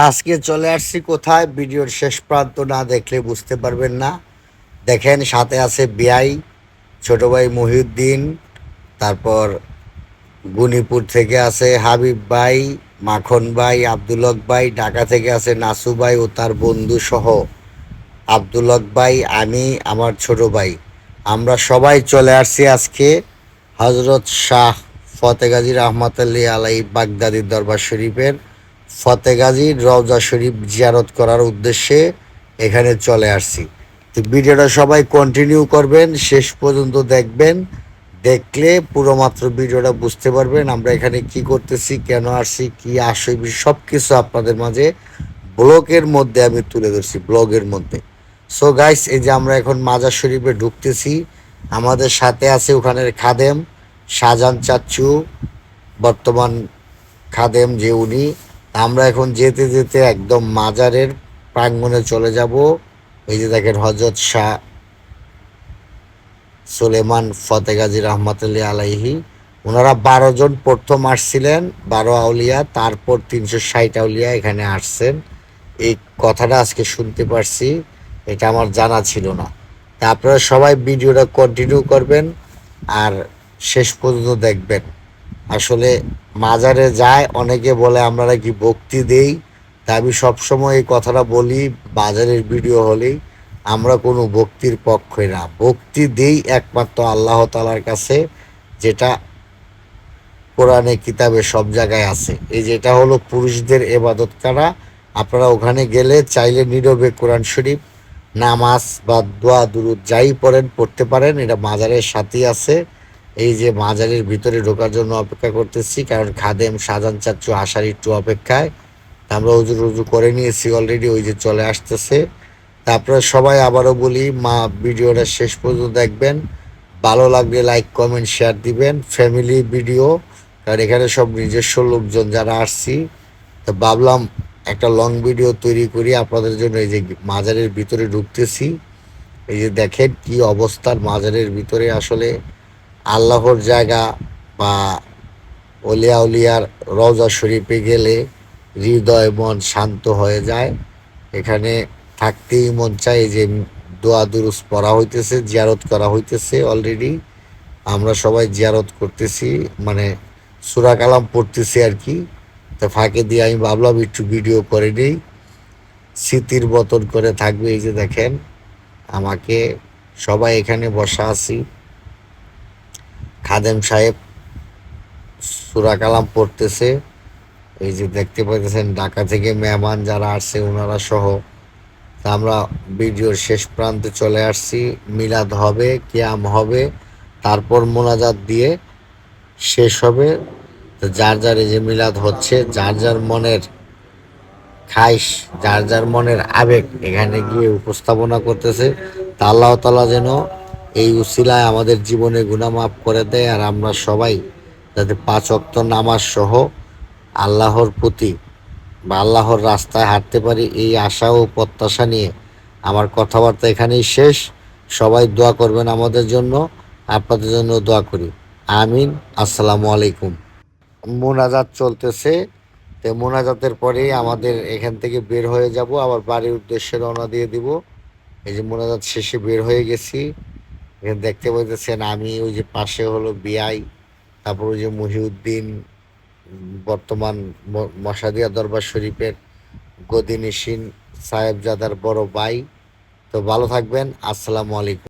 আজকে চলে আসছি কোথায়, ভিডিওর শেষ প্রান্ত না দেখলে বুঝতে পারবেন না। দেখেন, সাথে আছে বিআই, ছোট ভাই মহিউদ্দিন, তারপর গুণীপুর থেকে আছে হাবিব ভাই, মাখন ভাই, আব্দুল হক ভাই, ঢাকা থেকে আছে নাসু ভাই ও তার বন্ধু সহ আব্দুল হক ভাই, আমি, আমার ছোট ভাই। আমরা সবাই চলে আসছি আজকে হজরত শাহ ফতেগাজী রহমতুল্লাহ আলাই বাগদাদির দরবার শরীফের ফতেগাজীর রওজা শরীফ জিয়ারত করার উদ্দেশ্যে এখানে চলে আসছি। তো ভিডিওটা সবাই কন্টিনিউ করবেন, শেষ পর্যন্ত দেখবেন। দেখলে পুরো মাত্র ভিডিওটা বুঝতে পারবেন আমরা এখানে কি করতেছি, কেন আসছি, কি আসই, সব কিছু আপনাদের মাঝে ব্লগের মধ্যে আমি তুলে ধরছি, ব্লগের মধ্যে। সো গাইস, এই যে আমরা এখন মাজার শরীফে ঢুকতেছি, আমাদের সাথে আছে ওখানের খাদেম শাহজাহান চাচ্চু, বর্তমান খাদেম যে উনি। আমরা এখন যেতে যেতে একদম মাজারের প্রাঙ্গণে চলে যাব। এই যে দেখেন হজরত শাহ সুলেমান ফতেগাজী রহমতুল্লাহ আলাইহি, ওনারা 12 জন প্রথম আসছিলেন, 12 আউলিয়া, তারপর 360 আউলিয়া এখানে আসছেন। এই কথাটা আজকে শুনতে পারছি, এটা আমার জানা ছিল না। তা আপনারা সবাই ভিডিওটা কন্টিনিউ করবেন আর শেষ পর্যন্ত দেখবেন। আসলে মাজারে যায় অনেকে বলে আমরা নাকি ভক্তি দেই, তা আমি সবসময় এই কথাটা বলি, বাজারের ভিডিও হলেই আমরা কোনো ভক্তির পক্ষে না, ভক্তি দেই একমাত্র আল্লাহ তালার কাছে, যেটা কোরআনে কিতাবে সব জায়গায় আছে। এই যেটা হলো পুরুষদের এবাদত করা। আপনারা ওখানে গেলে চাইলে নীরবে কোরআন শরীফ, নামাজ বা দোয়া দুরুদ যাই পড়েন পড়তে পারেন, এটা মাজারের সাথেই আছে। এই যে মাজারের ভিতরে ঢোকার জন্য অপেক্ষা করতেছি, কারণ খাদেম শাহজাহান চাচ্চু আসার একটু অপেক্ষায়। আমরা উজু রুজু করে নিয়েছি অলরেডি, ওই যে চলে আসতেছে। তারপরে সবাই আবারও বলি, ভিডিওটা শেষ পর্যন্ত দেখবেন, ভালো লাগলে লাইক কমেন্ট শেয়ার দিবেন। ফ্যামিলি ভিডিও, কারণ এখানে সব নিজস্ব লোকজন যারা আসছি, তো ভাবলাম একটা লং ভিডিও তৈরি করি আপনাদের জন্য। এই যে মাজারের ভিতরে ঢুকতেছি, এই যে দেখেন কি অবস্থার মাজারের ভিতরে। আসলে আল্লাহর জায়গা বা অলিয়া উলিয়ার রওজা শরীফে গেলে হৃদয় মন শান্ত হয়ে যায়। এখানে থাকতেই মন চায়। এই যে দোয়া দুরুস পড়া হইতেছে, জিয়ারত করা হইতেছে অলরেডি। আমরা সবাই জিয়ারত করতেছি, মানে সূরা কালাম পড়তেছি আর কি। তো ফাঁকে দিয়ে আমি ভাবলাম একটু ভিডিও করে নিই, স্মৃতির বতন করে থাকবে। এই যে দেখেন আমাকে, সবাই এখানে বসা আছি, খাদেম সাহেব সূরা কালাম পড়তেছে। এই যে দেখতে পাইতেছেন ঢাকা থেকে মেহমান যারা আসছে ওনারা সহ। তা আমরা ভিডিওর শেষ প্রান্তে চলে আসছি। মিলাদ হবে, কিয়াম হবে, তারপর মোনাজাত দিয়ে শেষ হবে। তো যার যার এই যে মিলাদ হচ্ছে, যার যার মনের খাইশ, যার যার মনের আবেগ এখানে গিয়ে উপস্থাপনা করতেছে। তা আল্লাহ তাআলা যেন এই উসিলায় আমাদের জীবনে গুনাহ মাফ করে দেয়, আর আমরা সবাই যাতে 5 ওয়াক্ত নামাজ সহ আল্লাহর প্রতি বা আল্লাহর রাস্তায় হাঁটতে পারি, এই আশা ও প্রত্যাশা নিয়ে আমার কথাবার্তা এখানেই শেষ। সবাই দোয়া করবেন আমাদের জন্য, আপনাদের জন্য দোয়া করি। আমিন। আসসালামু আলাইকুম। মোনাজাত চলতেছে, তো মোনাজাতের পরেই আমাদের এখান থেকে বের হয়ে যাব, আবার বাড়ির উদ্দেশ্যে রওনা দিয়ে দিব। এই যে মোনাজাত শেষে বের হয়ে গেছি, এখানে দেখতে পাইতেছেন আমি, ওই যে পাশে হলো বিআই, তারপর ওই যে মহিউদ্দিন, বর্তমান মশাদিয়া দরবার শরীফের গদিনিশীন সাহেবজাদার বড় ভাই। তো ভালো থাকবেন। আসসালামু আলাইকুম।